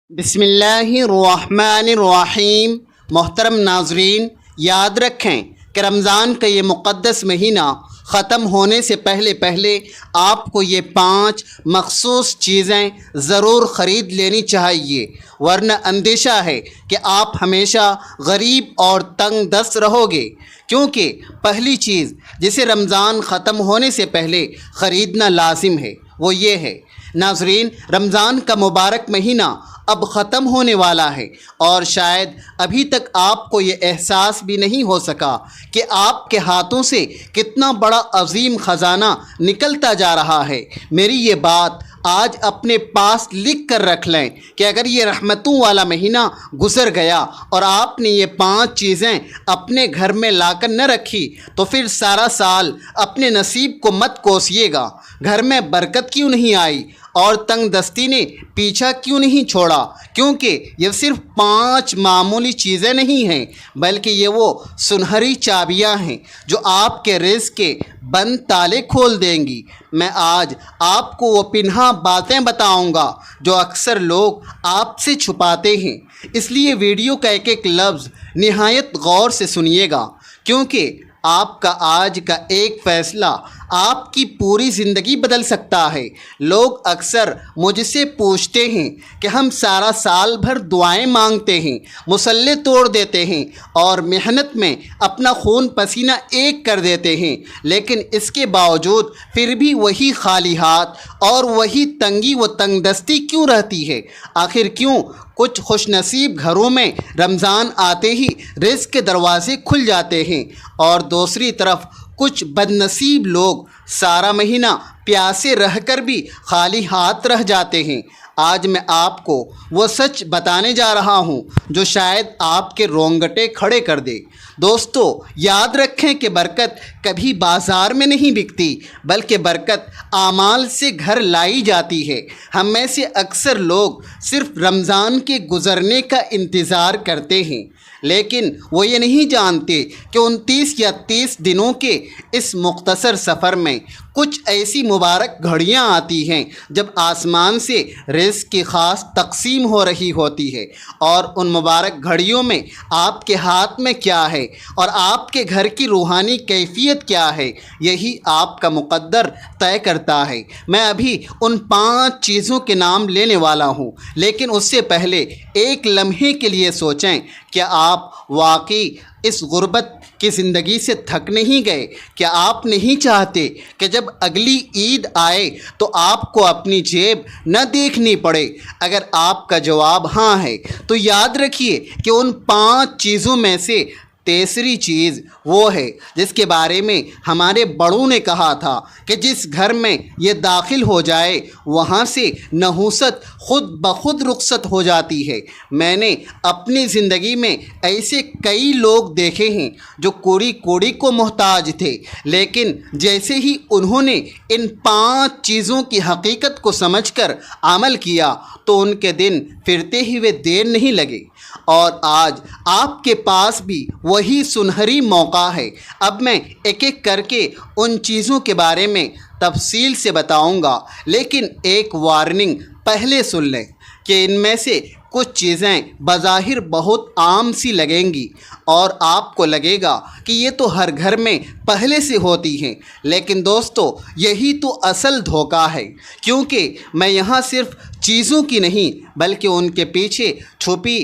بسم اللہ الرحمن الرحیم۔ محترم ناظرین، یاد رکھیں کہ رمضان کا یہ مقدس مہینہ ختم ہونے سے پہلے آپ کو یہ 5 مخصوص چیزیں ضرور خرید لینی چاہیے، ورنہ اندیشہ ہے کہ آپ ہمیشہ غریب اور تنگ دست رہو گے۔ کیونکہ پہلی چیز جسے رمضان ختم ہونے سے پہلے خریدنا لازم ہے وہ یہ ہے۔ ناظرین، رمضان کا مبارک مہینہ اب ختم ہونے والا ہے، اور شاید ابھی تک آپ کو یہ احساس بھی نہیں ہو سکا کہ آپ کے ہاتھوں سے کتنا بڑا عظیم خزانہ نکلتا جا رہا ہے۔ میری یہ بات آج اپنے پاس لکھ کر رکھ لیں کہ اگر یہ رحمتوں والا مہینہ گزر گیا اور آپ نے یہ 5 چیزیں اپنے گھر میں لا کر نہ رکھی تو پھر سارا سال اپنے نصیب کو مت کوسیے گا۔ گھر میں برکت کیوں نہیں آئی اور تنگ دستی نے پیچھا کیوں نہیں چھوڑا؟ کیونکہ یہ صرف 5 معمولی چیزیں نہیں ہیں، بلکہ یہ وہ سنہری چابیاں ہیں جو آپ کے رزق کے بند تالے کھول دیں گی۔ میں آج آپ کو وہ پنہاں باتیں بتاؤں گا جو اکثر لوگ آپ سے چھپاتے ہیں، اس لیے ویڈیو کا ایک ایک لفظ نہایت غور سے سنیے گا، کیونکہ آپ کا آج کا ایک فیصلہ آپ کی پوری زندگی بدل سکتا ہے۔ لوگ اکثر مجھ سے پوچھتے ہیں کہ ہم سارا سال بھر دعائیں مانگتے ہیں، مصلے توڑ دیتے ہیں اور محنت میں اپنا خون پسینہ ایک کر دیتے ہیں، لیکن اس کے باوجود پھر بھی وہی خالی ہاتھ اور وہی تنگی و تنگ دستی کیوں رہتی ہے؟ آخر کیوں کچھ خوش نصیب گھروں میں رمضان آتے ہی رزق کے دروازے کھل جاتے ہیں، اور دوسری طرف کچھ بد نصیب لوگ سارا مہینہ پیاسے رہ کر بھی خالی ہاتھ رہ جاتے ہیں؟ آج میں آپ کو وہ سچ بتانے جا رہا ہوں جو شاید آپ کے رونگٹے کھڑے کر دے۔ دوستو، یاد رکھیں کہ برکت کبھی بازار میں نہیں بکتی، بلکہ برکت اعمال سے گھر لائی جاتی ہے۔ ہم میں سے اکثر لوگ صرف رمضان کے گزرنے کا انتظار کرتے ہیں، لیکن وہ یہ نہیں جانتے کہ 29 یا 30 دنوں کے اس مختصر سفر میں کچھ ایسی مبارک گھڑیاں آتی ہیں جب آسمان سے رزق کی خاص تقسیم ہو رہی ہوتی ہے، اور ان مبارک گھڑیوں میں آپ کے ہاتھ میں کیا ہے اور آپ کے گھر کی روحانی کیفیت کیا ہے، یہی آپ کا مقدر طے کرتا ہے۔ میں ابھی ان 5 چیزوں کے نام لینے والا ہوں، لیکن اس سے پہلے ایک لمحے کے لیے سوچیں، کیا آپ واقعی اس غربت کی زندگی سے تھک نہیں گئے؟ کیا آپ نہیں چاہتے کہ جب اگلی عید آئے تو آپ کو اپنی جیب نہ دیکھنی پڑے؟ اگر آپ کا جواب ہاں ہے تو یاد رکھیے کہ ان 5 چیزوں میں سے تیسری چیز وہ ہے جس کے بارے میں ہمارے بڑوں نے کہا تھا کہ جس گھر میں یہ داخل ہو جائے وہاں سے نحوست خود بخود رخصت ہو جاتی ہے۔ میں نے اپنی زندگی میں ایسے کئی لوگ دیکھے ہیں جو کوڑی کوڑی کو محتاج تھے، لیکن جیسے ہی انہوں نے ان 5 چیزوں کی حقیقت کو سمجھ کر عمل کیا تو ان کے دن پھرتے ہوئے دیر نہیں لگے۔ اور آج آپ کے پاس بھی وہی سنہری موقع ہے۔ اب میں ایک ایک کر کے ان چیزوں کے بارے میں تفصیل سے بتاؤں گا، لیکن ایک وارننگ پہلے سن لیں کہ ان میں سے کچھ چیزیں بظاہر بہت عام سی لگیں گی اور آپ کو لگے گا کہ یہ تو ہر گھر میں پہلے سے ہوتی ہیں، لیکن دوستو یہی تو اصل دھوکہ ہے، کیونکہ میں یہاں صرف چیزوں کی نہیں بلکہ ان کے پیچھے چھپی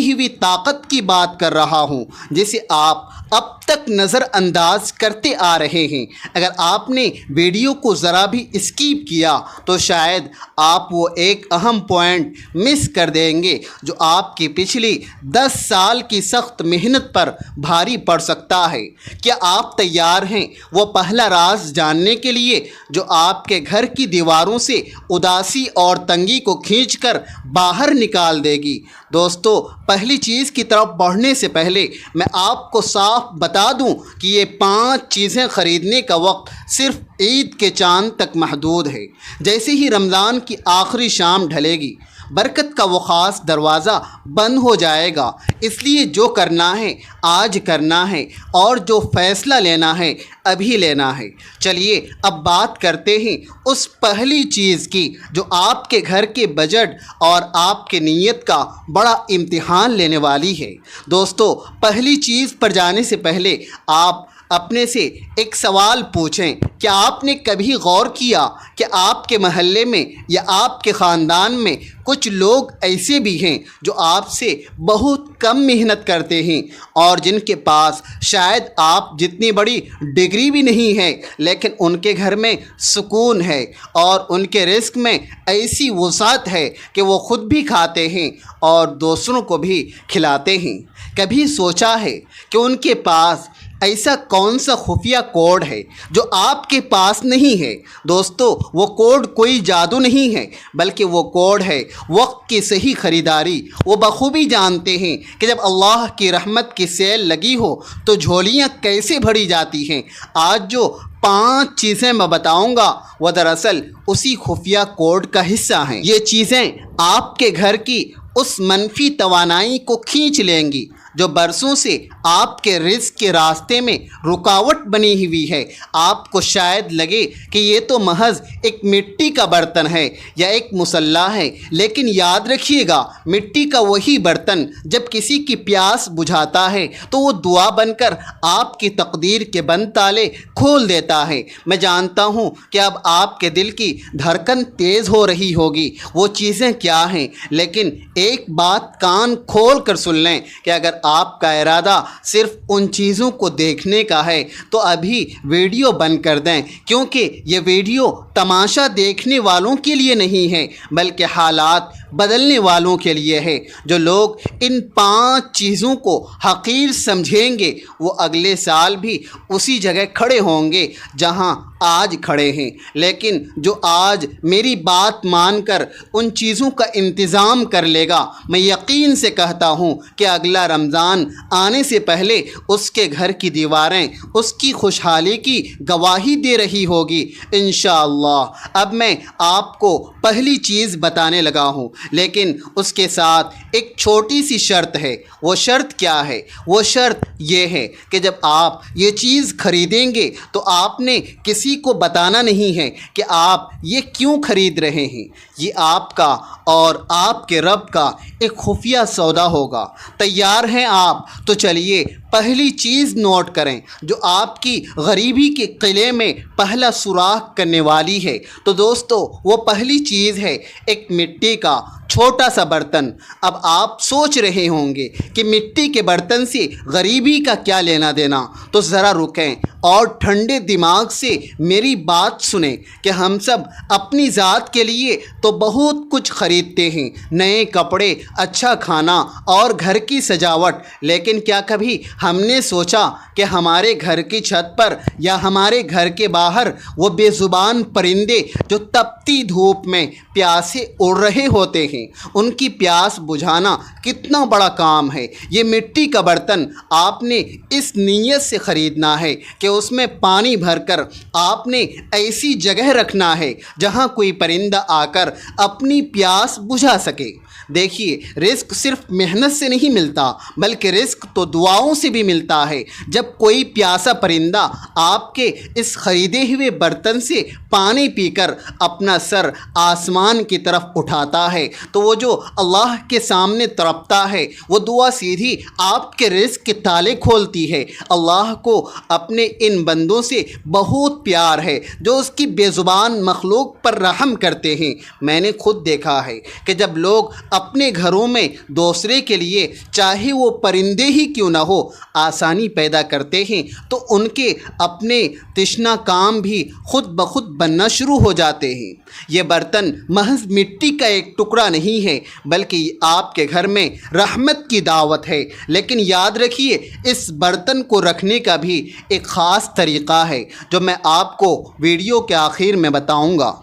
ہوئی طاقت کی بات کر رہا ہوں جسے آپ اب تک نظر انداز کرتے آ رہے ہیں۔ اگر آپ نے ویڈیو کو ذرا بھی اسکیپ کیا تو شاید آپ وہ ایک اہم پوائنٹ مس کر دیں گے جو آپ کی پچھلی 10 سال کی سخت محنت پر بھاری پڑ سکتا ہے۔ کیا آپ تیار ہیں وہ پہلا راز جاننے کے لیے جو آپ کے گھر کی دیواروں سے اداسی اور تنگی کو کھینچ کر باہر نکال دے گی؟ دوستو، پہلی چیز کی طرف بڑھنے سے پہلے میں آپ کو صاف بتا دوں کہ یہ 5 چیزیں خریدنے کا وقت صرف عید کے چاند تک محدود ہے۔ جیسے ہی رمضان کی آخری شام ڈھلے گی، برکت کا وہ خاص دروازہ بند ہو جائے گا۔ اس لیے جو کرنا ہے آج کرنا ہے، اور جو فیصلہ لینا ہے ابھی لینا ہے۔ چلیے اب بات کرتے ہیں اس پہلی چیز کی جو آپ کے گھر کے بجٹ اور آپ کے نیت کا بڑا امتحان لینے والی ہے۔ دوستو، پہلی چیز پر جانے سے پہلے آپ اپنے سے ایک سوال پوچھیں، کیا آپ نے کبھی غور کیا کہ آپ کے محلے میں یا آپ کے خاندان میں کچھ لوگ ایسے بھی ہیں جو آپ سے بہت کم محنت کرتے ہیں، اور جن کے پاس شاید آپ جتنی بڑی ڈگری بھی نہیں ہے، لیکن ان کے گھر میں سکون ہے اور ان کے رزق میں ایسی وسعت ہے کہ وہ خود بھی کھاتے ہیں اور دوسروں کو بھی کھلاتے ہیں؟ کبھی سوچا ہے کہ ان کے پاس ایسا کون سا خفیہ کوڈ ہے جو آپ کے پاس نہیں ہے؟ دوستو، وہ کوڈ کوئی جادو نہیں ہے، بلکہ وہ کوڈ ہے وقت کی صحیح خریداری۔ وہ بخوبی جانتے ہیں کہ جب اللہ کی رحمت کی سیل لگی ہو تو جھولیاں کیسے بھری جاتی ہیں۔ آج جو 5 چیزیں میں بتاؤں گا وہ دراصل اسی خفیہ کوڈ کا حصہ ہیں۔ یہ چیزیں آپ کے گھر کی اس منفی توانائی کو کھینچ لیں گی جو برسوں سے آپ کے رزق کے راستے میں رکاوٹ بنی ہوئی ہے۔ آپ کو شاید لگے کہ یہ تو محض ایک مٹی کا برتن ہے یا ایک مصلح ہے، لیکن یاد رکھیے گا، مٹی کا وہی برتن جب کسی کی پیاس بجھاتا ہے تو وہ دعا بن کر آپ کی تقدیر کے بند تالے کھول دیتا ہے۔ میں جانتا ہوں کہ اب آپ کے دل کی دھڑکن تیز ہو رہی ہوگی، وہ چیزیں کیا ہیں؟ لیکن ایک بات کان کھول کر سن لیں کہ اگر آپ کا ارادہ صرف ان چیزوں کو دیکھنے کا ہے تو ابھی ویڈیو بند کر دیں، کیونکہ یہ ویڈیو تماشا دیکھنے والوں کے لیے نہیں ہے بلکہ حالات بدلنے والوں کے لیے ہے۔ جو لوگ ان 5 چیزوں کو حقیر سمجھیں گے وہ اگلے سال بھی اسی جگہ کھڑے ہوں گے جہاں آج کھڑے ہیں، لیکن جو آج میری بات مان کر ان چیزوں کا انتظام کر لے گا، میں یقین سے کہتا ہوں کہ اگلا رمضان آنے سے پہلے اس کے گھر کی دیواریں اس کی خوشحالی کی گواہی دے رہی ہوگی انشاءاللہ۔ اب میں آپ کو پہلی چیز بتانے لگا ہوں، لیکن اس کے ساتھ ایک چھوٹی سی شرط ہے۔ وہ شرط کیا ہے؟ وہ شرط یہ ہے کہ جب آپ یہ چیز خریدیں گے تو آپ نے کسی کو بتانا نہیں ہے کہ آپ یہ کیوں خرید رہے ہیں۔ یہ آپ کا اور آپ کے رب کا ایک خفیہ سودا ہوگا۔ تیار ہیں آپ؟ تو چلیے پہلی چیز نوٹ کریں جو آپ کی غریبی کے قلعے میں پہلا سوراخ کرنے والی ہے۔ تو دوستو، وہ پہلی چیز ہے ایک مٹی کا چھوٹا سا برتن۔ اب آپ سوچ رہے ہوں گے کہ مٹی کے برتن سے غریبی کا کیا لینا دینا؟ تو ذرا رکیں اور ٹھنڈے دماغ سے میری بات سنیں کہ ہم سب اپنی ذات کے لیے تو بہت کچھ خریدتے ہیں، نئے کپڑے، اچھا کھانا اور گھر کی سجاوٹ، لیکن کیا کبھی ہم نے سوچا کہ ہمارے گھر کی چھت پر یا ہمارے گھر کے باہر وہ بے زبان پرندے جو تپتی دھوپ میں پیاسے اڑ رہے ہوتے ہیں، ان کی پیاس بجھانا کتنا بڑا کام ہے؟ یہ مٹی کا برتن آپ نے اس نیت سے خریدنا ہے کہ اس میں پانی بھر کر آپ نے ایسی جگہ رکھنا ہے جہاں کوئی پرندہ آ کر اپنی پیاس بجھا سکے۔ دیکھیے، رزق صرف محنت سے نہیں ملتا بلکہ رزق تو دعاؤں سے بھی ملتا ہے۔ جب کوئی پیاسا پرندہ آپ کے اس خریدے ہوئے برتن سے پانی پی کر اپنا سر آسمان کی طرف اٹھاتا ہے تو وہ جو اللہ کے سامنے تڑپتا ہے، وہ دعا سیدھی آپ کے رزق کے تالے کھولتی ہے۔ اللہ کو اپنے ان بندوں سے بہت پیار ہے جو اس کی بے زبان مخلوق پر رحم کرتے ہیں۔ میں نے خود دیکھا ہے کہ جب لوگ اپنے گھروں میں دوسرے کے لیے چاہے وہ پرندے ہی کیوں نہ ہو آسانی پیدا کرتے ہیں تو ان کے اپنے تشنا کام بھی خود بخود بننا شروع ہو جاتے ہیں۔ یہ برتن محض مٹی کا ایک ٹکڑا نہیں ہے بلکہ آپ کے گھر میں رحمت کی دعوت ہے، لیکن یاد رکھیے اس برتن کو رکھنے کا بھی ایک خاص طریقہ ہے جو میں آپ کو ویڈیو کے آخر میں بتاؤں گا،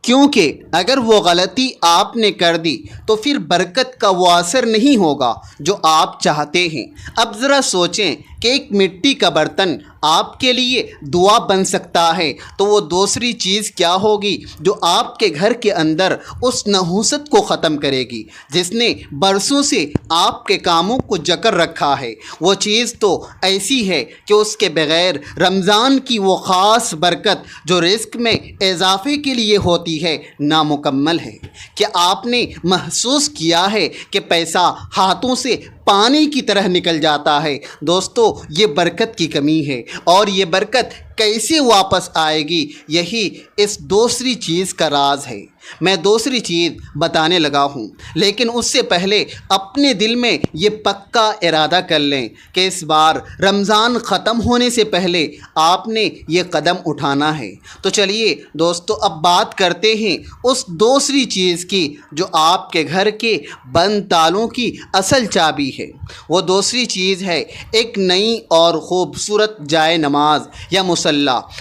کیونکہ اگر وہ غلطی آپ نے کر دی تو پھر برکت کا وہ اثر نہیں ہوگا جو آپ چاہتے ہیں۔ اب ذرا سوچیں کہ ایک مٹی کا برتن آپ کے لیے دعا بن سکتا ہے تو وہ دوسری چیز کیا ہوگی جو آپ کے گھر کے اندر اس نحوست کو ختم کرے گی جس نے برسوں سے آپ کے کاموں کو جکر رکھا ہے؟ وہ چیز تو ایسی ہے کہ اس کے بغیر رمضان کی وہ خاص برکت جو رزق میں اضافے کے لیے ہوتی ہے نامکمل ہے۔ کیا آپ نے محسوس کیا ہے کہ پیسہ ہاتھوں سے پانی کی طرح نکل جاتا ہے؟ دوستو، یہ برکت کی کمی ہے، اور یہ برکت کیسے واپس آئے گی یہی اس دوسری چیز کا راز ہے۔ میں دوسری چیز بتانے لگا ہوں، لیکن اس سے پہلے اپنے دل میں یہ پکا ارادہ کر لیں کہ اس بار رمضان ختم ہونے سے پہلے آپ نے یہ قدم اٹھانا ہے۔ تو چلیے دوستو، اب بات کرتے ہیں اس دوسری چیز کی جو آپ کے گھر کے بند تالوں کی اصل چابی ہے۔ وہ دوسری چیز ہے ایک نئی اور خوبصورت جائے نماز یا مصلی۔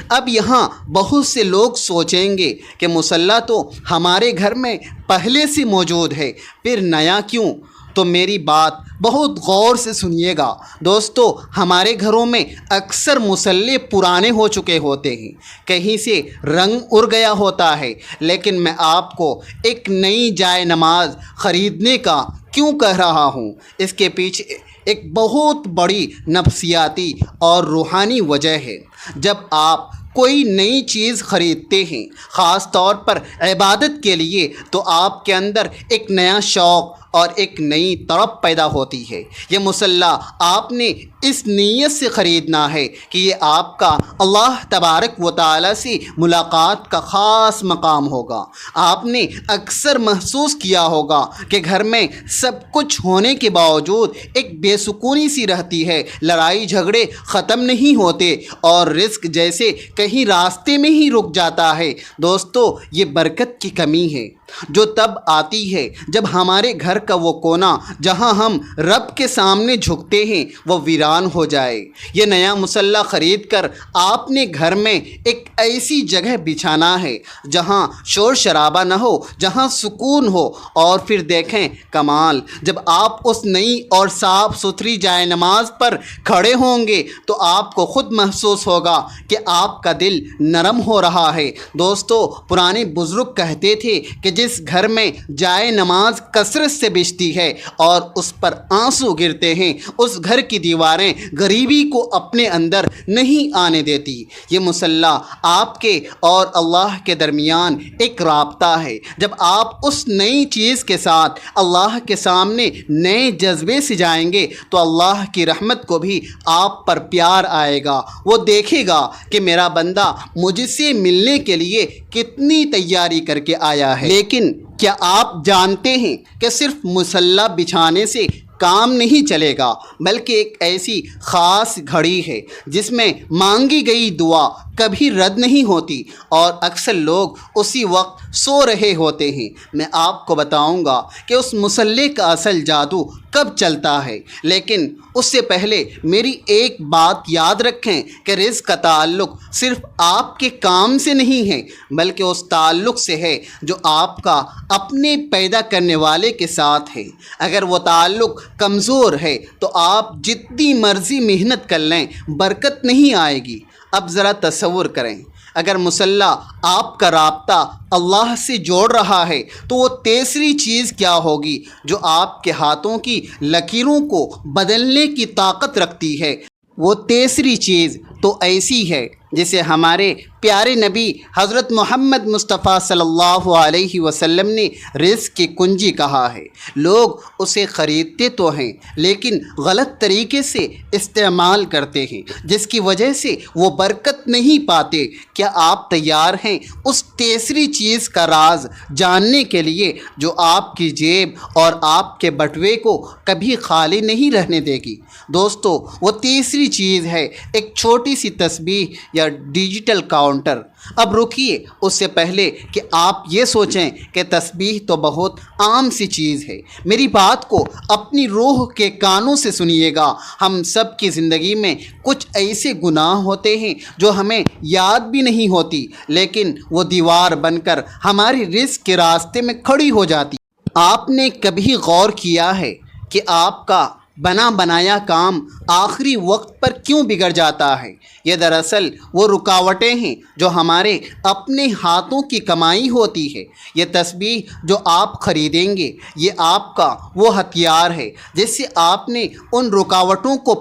اب یہاں بہت سے لوگ سوچیں گے کہ مصلی تو ہمارے گھر میں پہلے سے موجود ہے، پھر نیا کیوں؟ تو میری بات بہت غور سے سنیے گا دوستو، ہمارے گھروں میں اکثر مصلی پرانے ہو چکے ہوتے ہیں، کہیں سے رنگ اڑ گیا ہوتا ہے، لیکن میں آپ کو ایک نئی جائے نماز خریدنے کا کیوں کہہ رہا ہوں؟ اس کے پیچھے ایک بہت بڑی نفسیاتی اور روحانی وجہ ہے۔ جب آپ کوئی نئی چیز خریدتے ہیں، خاص طور پر عبادت کے لیے، تو آپ کے اندر ایک نیا شوق اور ایک نئی طرف پیدا ہوتی ہے۔ یہ مصلی آپ نے اس نیت سے خریدنا ہے کہ یہ آپ کا اللہ تبارک و تعالی سے ملاقات کا خاص مقام ہوگا۔ آپ نے اکثر محسوس کیا ہوگا کہ گھر میں سب کچھ ہونے کے باوجود ایک بے سکونی سی رہتی ہے، لڑائی جھگڑے ختم نہیں ہوتے، اور رزق جیسے کہیں راستے میں ہی رک جاتا ہے۔ دوستو، یہ برکت کی کمی ہے جو تب آتی ہے جب ہمارے گھر کا وہ کونا جہاں ہم رب کے سامنے جھکتے ہیں وہ ویران ہو جائے۔ یہ نیا مصلی خرید کر آپ نے گھر میں ایک ایسی جگہ بچھانا ہے جہاں شور شرابہ نہ ہو، جہاں سکون ہو، اور پھر دیکھیں کمال، جب آپ اس نئی اور صاف ستھری جائے نماز پر کھڑے ہوں گے تو آپ کو خود محسوس ہوگا کہ آپ کا دل نرم ہو رہا ہے۔ دوستو، پرانے بزرگ کہتے تھے کہ جس گھر میں جائے نماز کثرت سے بچھتی ہے اور اس پر آنسو گرتے ہیں، اس گھر کی دیواریں غریبی کو اپنے اندر نہیں آنے دیتی۔ یہ مصلی آپ کے اور اللہ کے درمیان ایک رابطہ ہے۔ جب آپ اس نئی چیز کے ساتھ اللہ کے سامنے نئے جذبے سے جائیں گے تو اللہ کی رحمت کو بھی آپ پر پیار آئے گا۔ وہ دیکھے گا کہ میرا بندہ مجھ سے ملنے کے لیے کتنی تیاری کر کے آیا ہے۔ لیکن کیا آپ جانتے ہیں کہ صرف مصلی بچھانے سے کام نہیں چلے گا، بلکہ ایک ایسی خاص گھڑی ہے جس میں مانگی گئی دعا کبھی رد نہیں ہوتی، اور اکثر لوگ اسی وقت سو رہے ہوتے ہیں۔ میں آپ کو بتاؤں گا کہ اس مصلی کا اصل جادو کب چلتا ہے، لیکن اس سے پہلے میری ایک بات یاد رکھیں کہ رزق کا تعلق صرف آپ کے کام سے نہیں ہے، بلکہ اس تعلق سے ہے جو آپ کا اپنے پیدا کرنے والے کے ساتھ ہے۔ اگر وہ تعلق کمزور ہے تو آپ جتنی مرضی محنت کر لیں برکت نہیں آئے گی۔ اب ذرا تصور کریں، اگر مصلی آپ کا رابطہ اللہ سے جوڑ رہا ہے تو وہ تیسری چیز کیا ہوگی جو آپ کے ہاتھوں کی لکیروں کو بدلنے کی طاقت رکھتی ہے؟ وہ تیسری چیز تو ایسی ہے جسے ہمارے پیارے نبی حضرت محمد مصطفیٰ صلی اللہ علیہ وسلم نے رزق کی کنجی کہا ہے۔ لوگ اسے خریدتے تو ہیں لیکن غلط طریقے سے استعمال کرتے ہیں، جس کی وجہ سے وہ برکت نہیں پاتے۔ کیا آپ تیار ہیں اس تیسری چیز کا راز جاننے کے لیے جو آپ کی جیب اور آپ کے بٹوے کو کبھی خالی نہیں رہنے دے گی؟ دوستو، وہ تیسری چیز ہے ایک چھوٹی سی تسبیح یا ڈیجیٹل کاؤنٹر۔ اب رکیے، اس سے پہلے کہ آپ یہ سوچیں کہ تسبیح تو بہت عام سی چیز ہے، میری بات کو اپنی روح کے کانوں سے سنیے گا۔ ہم سب کی زندگی میں کچھ ایسے گناہ ہوتے ہیں جو ہمیں یاد بھی نہیں ہوتی، لیکن وہ دیوار بن کر ہماری رزق کے راستے میں کھڑی ہو جاتی۔ آپ نے کبھی غور کیا ہے کہ آپ کا بنا بنایا کام آخری وقت پر کیوں بگڑ جاتا ہے؟ یہ دراصل وہ رکاوٹیں ہیں جو ہمارے اپنے ہاتھوں کی کمائی ہوتی ہے۔ یہ تسبیح جو آپ خریدیں گے یہ آپ کا وہ ہتھیار ہے جس سے آپ نے ان رکاوٹوں کو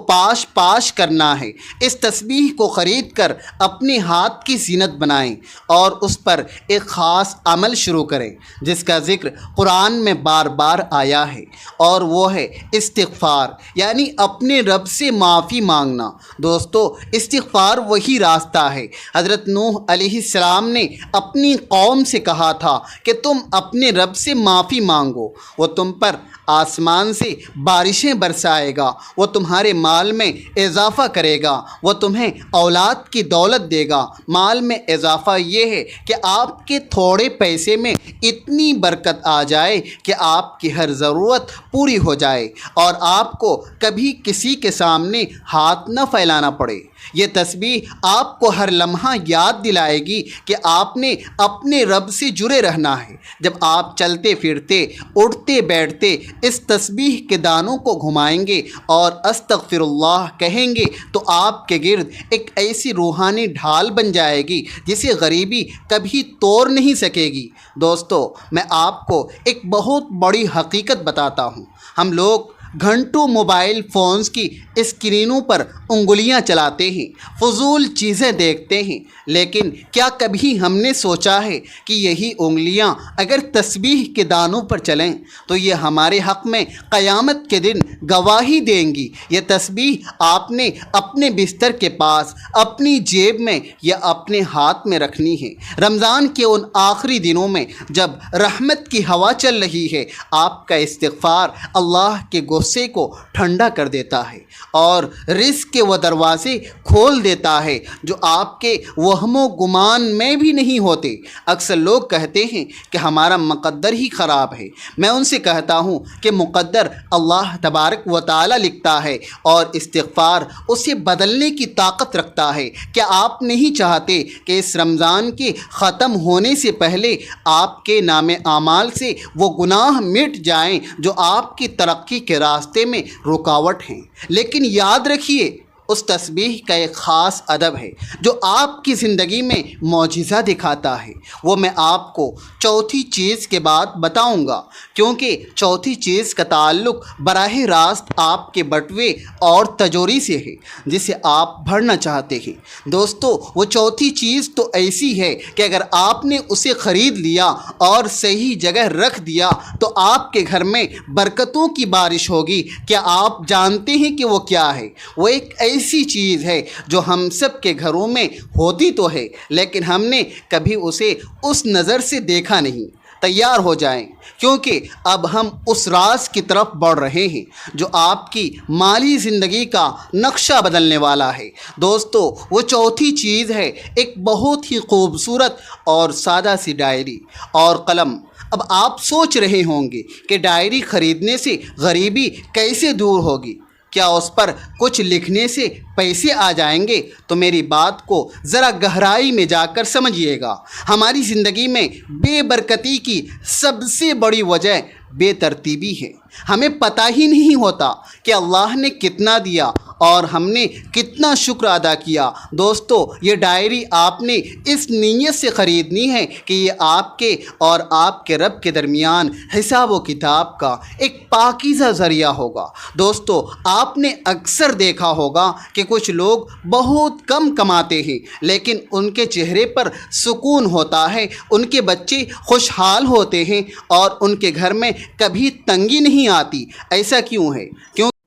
پاش کرنا ہے۔ اس تسبیح کو خرید کر اپنے ہاتھ کی زینت بنائیں اور اس پر ایک خاص عمل شروع کریں جس کا ذکر قرآن میں بار بار آیا ہے، اور وہ ہے استغفار، یعنی اپنے رب سے معافی مانگنا۔ دوستو، استغفار وہی راستہ ہے۔ حضرت نوح علیہ السلام نے اپنی قوم سے کہا تھا کہ تم اپنے رب سے معافی مانگو، وہ تم پر آسمان سے بارشیں برسائے گا، وہ تمہارے مال میں اضافہ کرے گا، وہ تمہیں اولاد کی دولت دے گا۔ مال میں اضافہ یہ ہے کہ آپ کے تھوڑے پیسے میں اتنی برکت آ جائے کہ آپ کی ہر ضرورت پوری ہو جائے اور آپ کو کبھی کسی کے سامنے ہاتھ نہ پھیلانا پڑے۔ یہ تسبیح آپ کو ہر لمحہ یاد دلائے گی کہ آپ نے اپنے رب سے جڑے رہنا ہے۔ جب آپ چلتے پھرتے، اٹھتے بیٹھتے اس تسبیح کے دانوں کو گھمائیں گے اور استغفر اللہ کہیں گے تو آپ کے گرد ایک ایسی روحانی ڈھال بن جائے گی جسے غریبی کبھی توڑ نہیں سکے گی۔ دوستو، میں آپ کو ایک بہت بڑی حقیقت بتاتا ہوں۔ ہم لوگ گھنٹوں موبائل فونز کی اسکرینوں پر انگلیاں چلاتے ہیں، فضول چیزیں دیکھتے ہیں، لیکن کیا کبھی ہم نے سوچا ہے کہ یہی انگلیاں اگر تسبیح کے دانوں پر چلیں تو یہ ہمارے حق میں قیامت کے دن گواہی دیں گی؟ یہ تسبیح آپ نے اپنے بستر کے پاس، اپنی جیب میں یا اپنے ہاتھ میں رکھنی ہے۔ رمضان کے ان آخری دنوں میں جب رحمت کی ہوا چل رہی ہے، آپ کا استغفار اللہ کے غصے کو ٹھنڈا کر دیتا ہے اور رزق کے وہ دروازے کھول دیتا ہے جو آپ کے وہم و گمان میں بھی نہیں ہوتے۔ اکثر لوگ کہتے ہیں کہ ہمارا مقدر ہی خراب ہے۔ میں ان سے کہتا ہوں کہ مقدر اللہ تبارک و تعالی لکھتا ہے اور استغفار اسے بدلنے کی طاقت رکھتا ہے۔ کیا آپ نہیں چاہتے کہ اس رمضان کے ختم ہونے سے پہلے آپ کے نام اعمال سے وہ گناہ مٹ جائیں جو آپ کی ترقی کے راستے میں رکاوٹ ہیں؟ لیکن یاد رکھیے، اس تسبیح کا ایک خاص ادب ہے جو آپ کی زندگی میں معجزہ دکھاتا ہے۔ وہ میں آپ کو چوتھی چیز کے بعد بتاؤں گا، کیونکہ چوتھی چیز کا تعلق براہ راست آپ کے بٹوے اور تجوری سے ہے جسے آپ بھرنا چاہتے ہیں۔ دوستو، وہ چوتھی چیز تو ایسی ہے کہ اگر آپ نے اسے خرید لیا اور صحیح جگہ رکھ دیا تو آپ کے گھر میں برکتوں کی بارش ہوگی۔ کیا آپ جانتے ہیں کہ وہ کیا ہے؟ وہ ایک ایسی چیز ہے جو ہم سب کے گھروں میں ہوتی تو ہے، لیکن ہم نے کبھی اسے اس نظر سے دیکھا نہیں۔ تیار ہو جائیں، کیونکہ اب ہم اس راز کی طرف بڑھ رہے ہیں جو آپ کی مالی زندگی کا نقشہ بدلنے والا ہے۔ دوستو، وہ چوتھی چیز ہے ایک بہت ہی خوبصورت اور سادہ سی ڈائری اور قلم۔ اب آپ سوچ رہے ہوں گے کہ ڈائری خریدنے سے غریبی کیسے دور ہوگی؟ کیا اس پر کچھ لکھنے سے پیسے آ جائیں گے؟ تو میری بات کو ذرا گہرائی میں جا کر سمجھیے گا۔ ہماری زندگی میں بے برکتی کی سب سے بڑی وجہ بے ترتیبی ہے۔ ہمیں پتہ ہی نہیں ہوتا کہ اللہ نے کتنا دیا اور ہم نے کتنا شکر ادا کیا۔ دوستو، یہ ڈائری آپ نے اس نیت سے خریدنی ہے کہ یہ آپ کے اور آپ کے رب کے درمیان حساب و کتاب کا ایک پاکیزہ ذریعہ ہوگا۔ دوستو، آپ نے اکثر دیکھا ہوگا کہ کچھ لوگ بہت کم کماتے ہیں لیکن ان کے چہرے پر سکون ہوتا ہے، ان کے بچے خوشحال ہوتے ہیں اور ان کے گھر میں کبھی تنگی نہیں آتی۔ ایسا کیوں ہے؟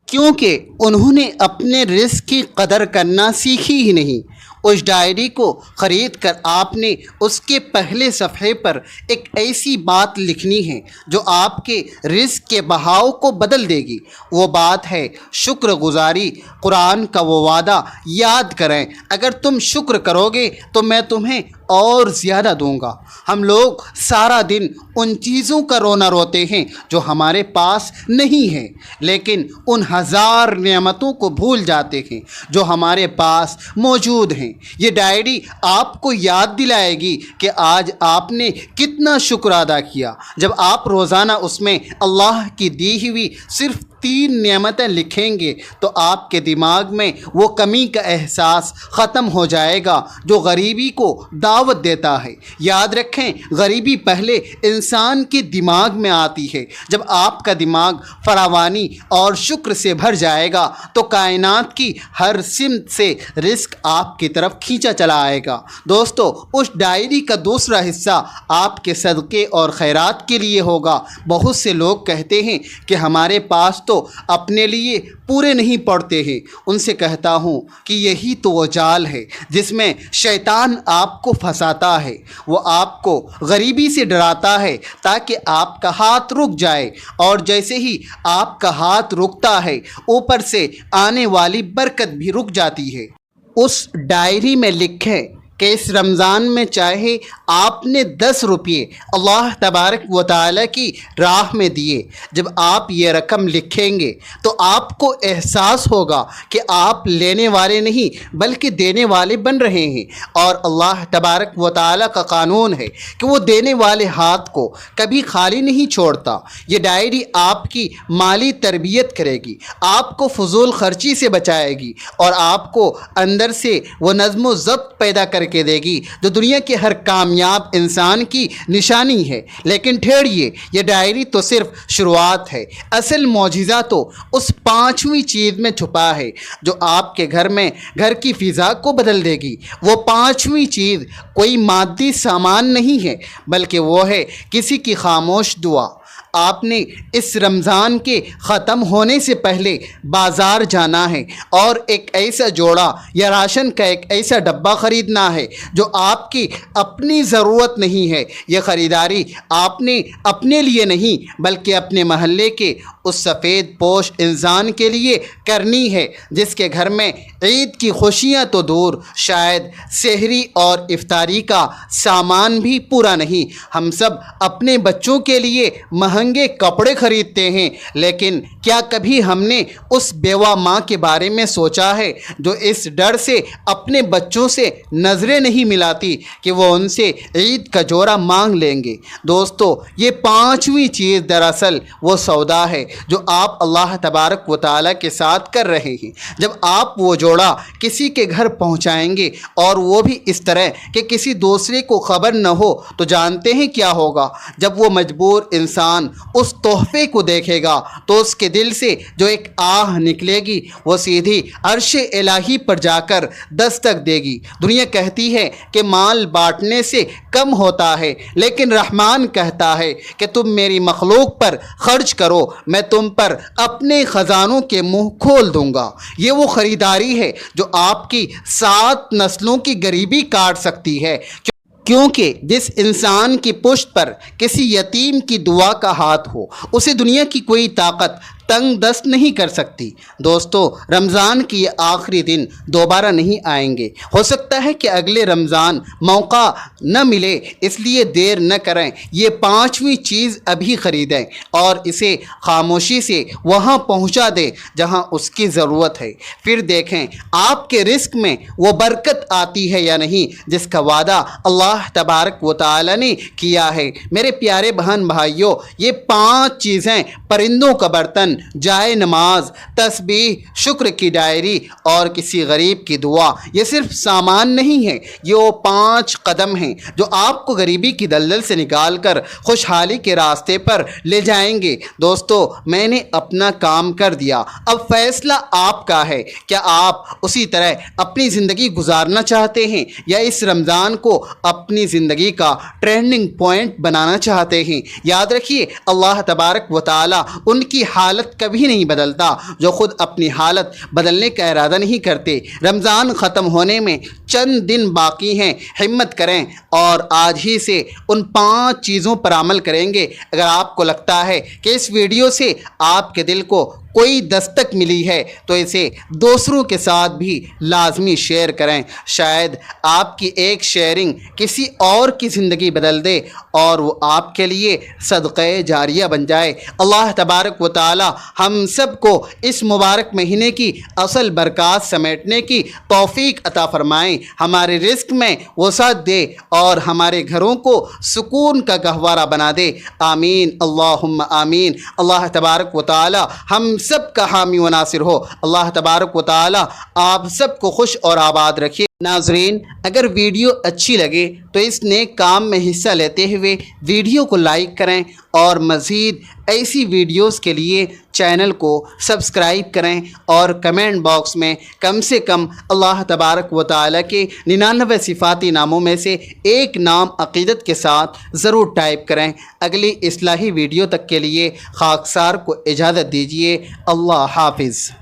کیونکہ انہوں نے اپنے رزق کی قدر کرنا سیکھی ہی نہیں۔ اس ڈائری کو خرید کر آپ نے اس کے پہلے صفحے پر ایک ایسی بات لکھنی ہے جو آپ کے رزق کے بہاؤ کو بدل دے گی۔ وہ بات ہے شکر گزاری۔ قرآن کا وہ وعدہ یاد کریں، اگر تم شکر کرو گے تو میں تمہیں اور زیادہ دوں گا۔ ہم لوگ سارا دن ان چیزوں کا رونا روتے ہیں جو ہمارے پاس نہیں ہیں، لیکن ان ہزار نعمتوں کو بھول جاتے ہیں جو ہمارے پاس موجود ہیں۔ یہ ڈائری آپ کو یاد دلائے گی کہ آج آپ نے کتنا شکر ادا کیا۔ جب آپ روزانہ اس میں اللہ کی دی ہوئی صرف 3 نعمتیں لکھیں گے تو آپ کے دماغ میں وہ کمی کا احساس ختم ہو جائے گا جو غریبی کو دعوت دیتا ہے۔ یاد رکھیں، غریبی پہلے انسان کے دماغ میں آتی ہے۔ جب آپ کا دماغ فراوانی اور شکر سے بھر جائے گا تو کائنات کی ہر سمت سے رزق آپ کی طرف کھینچا چلا آئے گا۔ دوستو، اس ڈائری کا دوسرا حصہ آپ کے صدقے اور خیرات کے لیے ہوگا۔ بہت سے لوگ کہتے ہیں کہ ہمارے پاس تو اپنے لیے پورے نہیں پڑتے ہیں۔ ان سے کہتا ہوں کہ یہی تو وہ جال ہے جس میں شیطان آپ کو پھنساتا ہے۔ وہ آپ کو غریبی سے ڈراتا ہے تاکہ آپ کا ہاتھ رک جائے، اور جیسے ہی آپ کا ہاتھ رکتا ہے اوپر سے آنے والی برکت بھی رک جاتی ہے۔ اس ڈائری میں لکھیں کہ اس رمضان میں چاہے آپ نے 10 روپے اللہ تبارک و تعالیٰ کی راہ میں دیے، جب آپ یہ رقم لکھیں گے تو آپ کو احساس ہوگا کہ آپ لینے والے نہیں بلکہ دینے والے بن رہے ہیں، اور اللہ تبارک و تعالیٰ کا قانون ہے کہ وہ دینے والے ہاتھ کو کبھی خالی نہیں چھوڑتا۔ یہ ڈائری آپ کی مالی تربیت کرے گی، آپ کو فضول خرچی سے بچائے گی، اور آپ کو اندر سے وہ نظم و ضبط پیدا کر کے دے گی جو دنیا کے ہر کامیاب انسان کی نشانی ہے۔ لیکن ٹھہریے، یہ ڈائری تو صرف شروعات ہے۔ اصل معجزہ تو اس 5ویں چیز میں چھپا ہے جو آپ کے گھر میں گھر کی فضا کو بدل دے گی۔ وہ 5ویں چیز کوئی مادی سامان نہیں ہے بلکہ وہ ہے کسی کی خاموش دعا۔ آپ نے اس رمضان کے ختم ہونے سے پہلے بازار جانا ہے اور ایک ایسا جوڑا یا راشن کا ایک ایسا ڈبہ خریدنا ہے جو آپ کی اپنی ضرورت نہیں ہے۔ یہ خریداری آپ نے اپنے لیے نہیں بلکہ اپنے محلے کے اس سفید پوش انسان کے لیے کرنی ہے جس کے گھر میں عید کی خوشیاں تو دور، شاید سحری اور افطاری کا سامان بھی پورا نہیں۔ ہم سب اپنے بچوں کے لیے مہنگے کپڑے خریدتے ہیں، لیکن کیا کبھی ہم نے اس بیوہ ماں کے بارے میں سوچا ہے جو اس ڈر سے اپنے بچوں سے نظریں نہیں ملاتی کہ وہ ان سے عید کا جوڑا مانگ لیں گے؟ دوستو، یہ 5ویں چیز دراصل وہ سودا ہے جو آپ اللہ تبارک و تعالیٰ کے ساتھ کر رہے ہیں۔ جب آپ وہ جوڑا کسی کے گھر پہنچائیں گے اور وہ بھی اس طرح کہ کسی دوسرے کو خبر نہ ہو، تو جانتے ہیں کیا ہوگا؟ جب وہ مجبور انسان اس تحفے کو دیکھے گا تو اس کے دل سے جو ایک آہ نکلے گی وہ سیدھی عرش الہی پر جا کر دستک دے گی۔ دنیا کہتی ہے کہ مال بانٹنے سے کم ہوتا ہے، لیکن رحمان کہتا ہے کہ تم میری مخلوق پر خرچ کرو، میں تم پر اپنے خزانوں کے منہ کھول دوں گا۔ یہ وہ خریداری ہے جو آپ کی 7 نسلوں کی غریبی کاٹ سکتی ہے، کیونکہ جس انسان کی پشت پر کسی یتیم کی دعا کا ہاتھ ہو اسے دنیا کی کوئی طاقت تنگ دست نہیں کر سکتی۔ دوستو، رمضان کی یہ آخری دن دوبارہ نہیں آئیں گے۔ ہو سکتا ہے کہ اگلے رمضان موقع نہ ملے، اس لیے دیر نہ کریں، یہ 5ویں چیز ابھی خریدیں اور اسے خاموشی سے وہاں پہنچا دیں جہاں اس کی ضرورت ہے۔ پھر دیکھیں آپ کے رزق میں وہ برکت آتی ہے یا نہیں جس کا وعدہ اللہ تبارک و تعالی نے کیا ہے۔ میرے پیارے بہن بھائیوں، یہ 5 چیزیں پرندوں کا برتن، جائے نماز، تسبیح، شکر کی ڈائری اور کسی غریب کی دعا، یہ صرف سامان نہیں ہے، یہ وہ 5 قدم ہیں جو آپ کو غریبی کی دلدل سے نکال کر خوشحالی کے راستے پر لے جائیں گے۔ دوستو، میں نے اپنا کام کر دیا، اب فیصلہ آپ کا ہے۔ کیا آپ اسی طرح اپنی زندگی گزارنا چاہتے ہیں یا اس رمضان کو اپنی زندگی کا ٹریننگ پوائنٹ بنانا چاہتے ہیں؟ یاد رکھیے، اللہ تبارک و تعالی ان کی حالت کبھی نہیں بدلتا جو خود اپنی حالت بدلنے کا ارادہ نہیں کرتے۔ رمضان ختم ہونے میں چند دن باقی ہیں، ہمت کریں اور آج ہی سے ان 5 چیزوں پر عمل کریں گے۔ اگر آپ کو لگتا ہے کہ اس ویڈیو سے آپ کے دل کو کوئی دستک ملی ہے تو اسے دوسروں کے ساتھ بھی لازمی شیئر کریں، شاید آپ کی ایک شیئرنگ کسی اور کی زندگی بدل دے اور وہ آپ کے لیے صدقہ جاریہ بن جائے۔ اللہ تبارک و تعالی ہم سب کو اس مبارک مہینے کی اصل برکات سمیٹنے کی توفیق عطا فرمائیں، ہمارے رزق میں وسعت دے اور ہمارے گھروں کو سکون کا گہوارہ بنا دے۔ آمین، اللہم آمین۔ اللہ تبارک و تعالی ہم سب کا حامی و ناصر ہو۔ اللہ تبارک و تعالی آپ سب کو خوش اور آباد رکھے۔ ناظرین، اگر ویڈیو اچھی لگے تو اس نیک کام میں حصہ لیتے ہوئے ویڈیو کو لائک کریں اور مزید ایسی ویڈیوز کے لیے چینل کو سبسکرائب کریں اور کمنٹ باکس میں کم سے کم اللہ تبارک و تعالی کے 99 صفاتی ناموں میں سے ایک نام عقیدت کے ساتھ ضرور ٹائپ کریں۔ اگلی اصلاحی ویڈیو تک کے لیے خاکسار کو اجازت دیجیے۔ اللہ حافظ۔